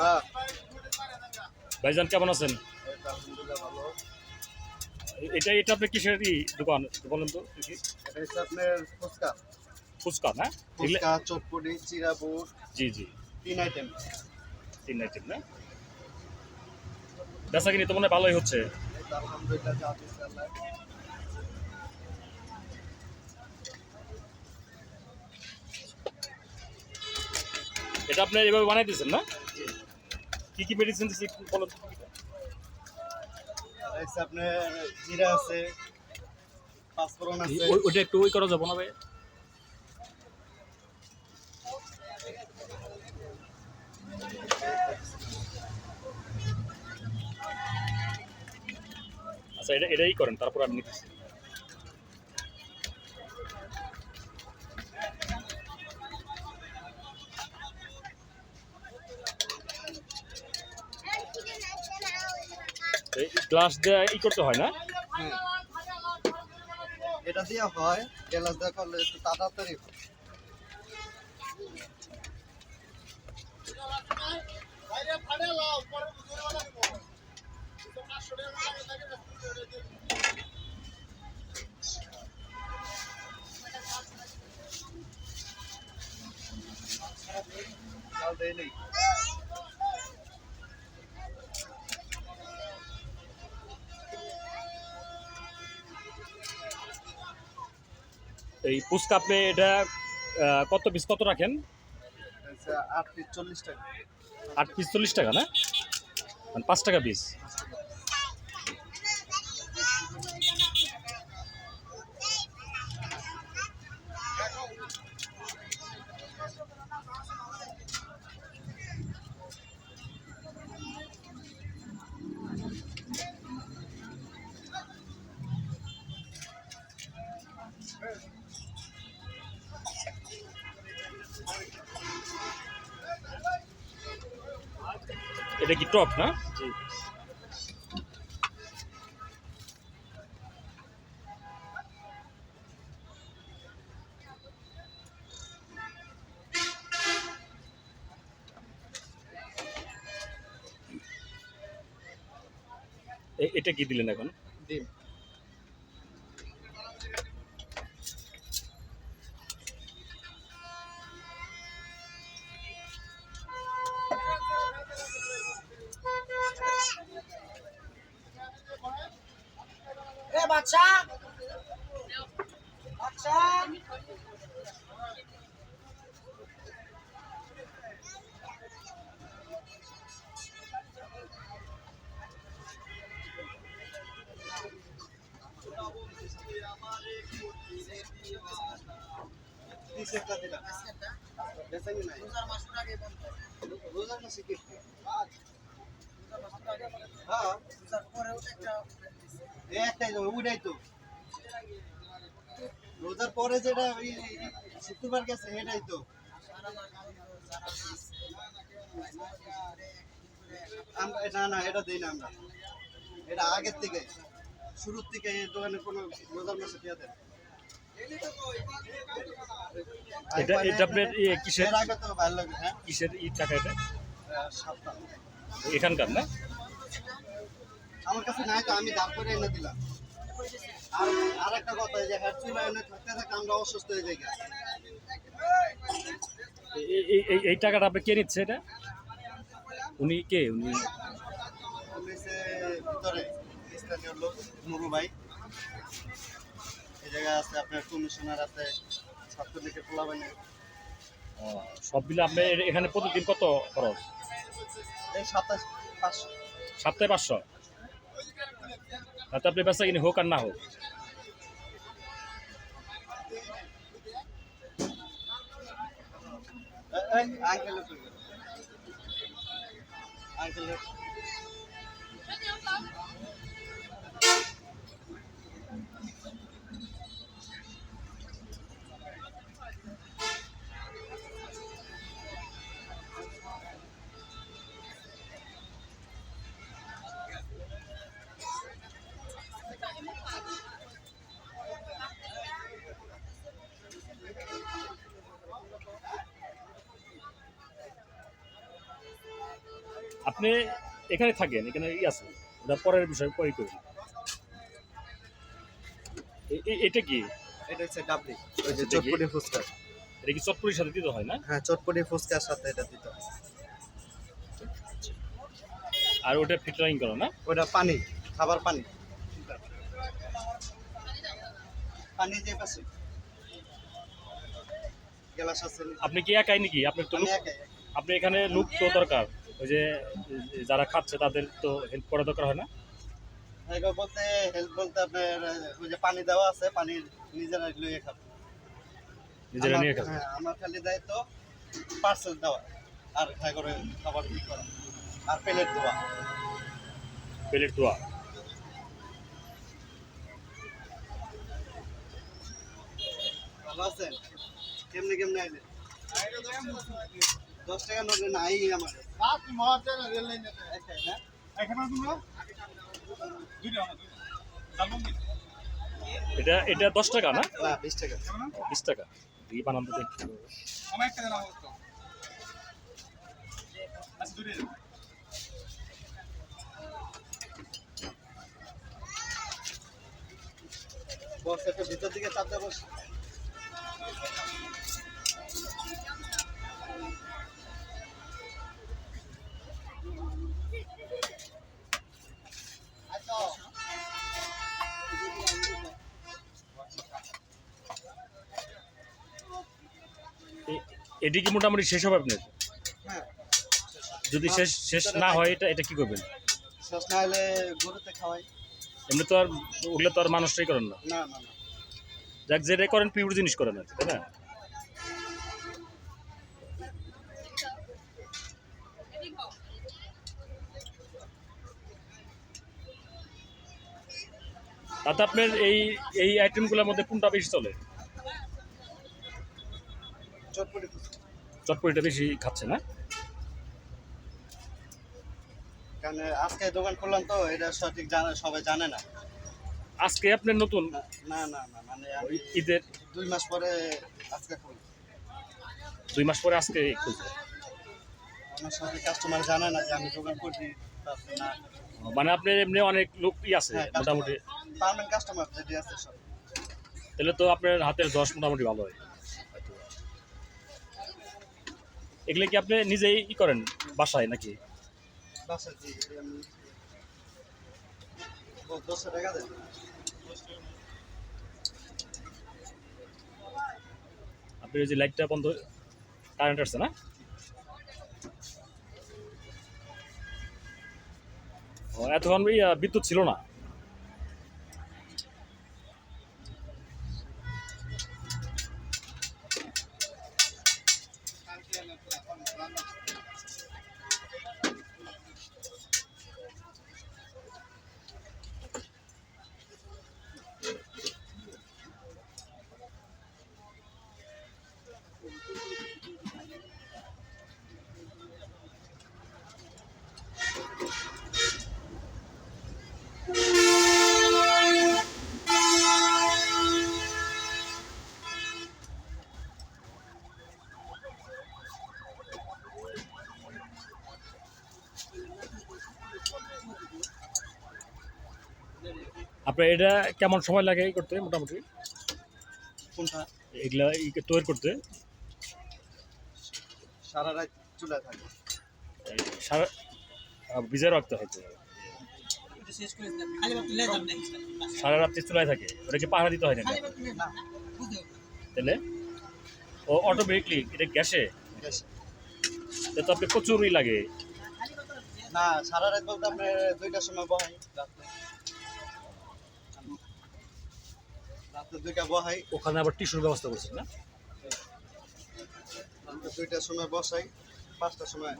হ্যাঁ। ভাইজান কেমন আছেন? আলহামদুলিল্লাহ ভালো। এটা আপনার কিসের দোকান বলেন তো দেখি। এটা হচ্ছে আপনার ফুচকা। ফুচকা না? ফুচকা, চটপটি, চিড়া বুট, জি জি, 3 আইটেম। 3 আইটেম না? বেচা কিনি তো মনে হয় ভালোই হচ্ছে। এই তো আলহামদুলিল্লাহ যা দিচ্ছে আল্লাহ। এটা আপনি এভাবে বানাই দিয়েছেন না? জি। কি মেডিসিন দিচ্ছি একটু বলেন তো। আর হচ্ছে আপনার জিরা আছে, পাঁচফোড়ন আছে। ওইটা একটু ওই করা যাবো না ভাই? আচ্ছা, এটাই করেন, তারপর আমি নিতেছি। এই গ্লাস দিয়ে করতে হয় না? হুম। এটা দিয়ে হয়, গ্লাস দিয়ে করলে একটু তাড়াতাড়ি হয়। চাল দেয় নেই। এই ফুচকা আপনি এটা কত পিস কত রাখেন? আচ্ছা 8 পিস 40 টাকা। 8 পিস 40 টাকা না? মানে 5 টাকা পিস। এটা কি টক না? জি। এটা কি দিলেন এখন? ডিম। এ বাচ্চা বাচ্চা পিসেরটা দিলাম। বেচেনি নাই। রোজার মাসের আগে বন্ধ রোজার মাসে কি? রোজার মাসের আগে হ্যাঁ। রোজার পরেও তো একটা এই একটাই তো ওইটাই তো। রোজার পরে যেটা ওই শুক্রবার গেছে এটাই তো। সারা মাস যারা আছে না না এটা দিই না আমরা। এটা আগের থেকে শুরুর থেকে এই দোকানে কোনো রোজার মাসে দিয়ে দেন। এটা আপনার কিসের? এর আগে তো ভালো লাগে। হ্যাঁ কিসের টাকা এটা? 7 টাকা। এখানকার না? আমার কাছে নাই তো আমি দাম করে এনে দিলাম। আর আরেকটা কথা যে হ্যাঁ চুলা এনে থাকতে থাকতে আমরা অসুস্থ হয়ে যাই। এই টাকাটা আপনি কে নিচ্ছে এটা? উনি কে? উনি পুলিশে ভিতরে স্থানীয় লোক নুরু ভাই। এই জায়গায় আছে আপনার কমিশনার আছে, ছাত্রলীগের পোলাবানে। সব মিলে আপনি এখানে প্রতিদিন কত খরচ? এই 27,500। সপ্তাহে 500? তাতে আপনি বেচা কিনি হোক আর না হোক। আঙ্কেল আঙ্কেল আপনি এখানে থাকেন, এখানে আছে, ওটা পরের বিষয় পরে করি। এটা কি? এটা হচ্ছে ডাবলি, ওই যে এটা কি? চটপটি ফুচকা। এটা কি চটপটির সাথে দিতে হয় না? হ্যাঁ, চটপটি ফুচকার সাথে এটা দিতে হয়। আর ওটা ফিল্টারিং করো না? ওটা পানি, খাবার পানি। পানি যে পাশে গ্লাস আছে। আপনি কি একাই নাকি? আপনার তো আমি লোক, একাই। আপনি এখানে লোক তো দরকার, ওই যে যারা খাচ্ছে তাদের তো হেল্প করা দরকার হয় না? এগুলো বলতে হেল্প বলতে আপনার ওই যে পানি দেওয়া আছে, পানি নিজেরা লইয়ে খাবে। নিজেরা নিয়ে খাচ্ছে। হ্যাঁ, আমার খালি দায়িত্ব পার্সেল দেওয়া আর খাই করে খাবার ঠিক করা আর প্লেট দেওয়া। প্লেট ধোয়া। ভালো আছেন? কেমনে কেমনে আইলে? 10 টাকা নোট নাই আমার। একটাই না? এটা এটা 10 টাকা না? না, 20 টাকা। 20 টাকা দিয়ে বানান দিতে। বস একটু ভিতর দিকে চাপ দেবো। এটি কি মোটামুটি শেষ হবে আপনার? হ্যাঁ, যদি শেষ শেষ না হয় এটা এটা কি করবেন? শেষ না হলে গরুতে খাওয়াই। এমনি তো আর ওগুলো তো আর মানুষটাই করেন না। না না না, যাক যেটাই করেন পিওর জিনিস করেন আর কি, তাই না? তাতে আপনার এই এই আইটেমগুলোর মধ্যে কোনটা বেশি চলে? চটপটি ফুচকা। চটপটিটা বেশি খাচ্ছে না? কারণ আজকে দোকান খুললাম তো, এটা সঠিক জানে, সবাই জানে না। আজকে আপনার নতুন? না না না না, মানে আমি ঈদের 2 মাস পরে আজকে খুলি। 2 মাস পরে আজকে খুলছে। আমার সাথে কাস্টমার জানে না যে আমি দোকান করছি। তারপরে না, মানে আপনার এমনি অনেক লোকই আছে হ্যাঁ, মোটামুটি, পার্মানেন্ট কাস্টমার যেটি আছে সব। তাহলে তো আপনার হাতের 10 মোটামুটি ভালো হয়। এগুলো কি আপনি নিজেই ই করেন বাসায় নাকি? বাসায় জি, আমি 10 টাকা দেন। আপনি ওই যে লাইটটা বন্ধ, কারেন্ট আসছে না? ও, এতক্ষণ বিদ্যুৎ ছিল না। আপনার এটা কেমন সময় লাগে এই করতে মোটামুটি? কোনটা? এগুলা তৈরি করতে সারা রাত চুলা থাকে। সারা ভিজে রাখতে হয়তো, শেষ করে দিলাম খালি মাত্র লেজার নাই সারা রাত্রি চুলায় থাকে, ওটা কি পাহারা দিতে হয় না? খালি মাত্র লেজার বুঝো তাহলে ও অটোমেটিকলি এটা গ্যাসে, গ্যাসে। এটা তো আপনি প্রচুরই লাগে। খালি মাত্র না, সারা রাত বলতে আপনার 2টার সময় বহাই রাত্রে। রাত্রে 2টা বহাই, ওখানে আবার টিস্যুর ব্যবস্থা করছেন না? রাত্রে 2টার সময় বসাই, 5টার সময়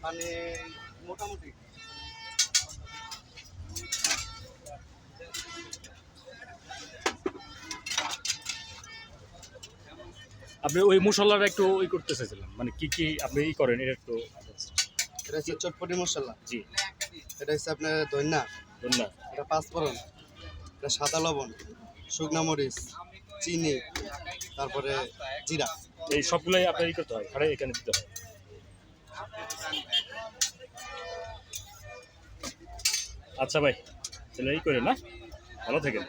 মানে মোটামুটি। আপনি ওই মশলাটা একটু ই করতে চাইছিলাম, মানে কি কি আপনি ই করেন এটা একটু। এটা হচ্ছে চটপটি মশলা। জি, এটা হচ্ছে আপনার ধন্যা, ধন্যবাদ। এটা পাঁচফোড়ন, এটা সাদা লবণ, শুকনা মরিচ, চিনি, তারপরে জিরা। এই সবগুলোই আপনার ই করতে হয়, ঘাড়ে এখানে দিতে হয়। আচ্ছা ভাই, তাহলে এই করে না, ভালো থাকেন।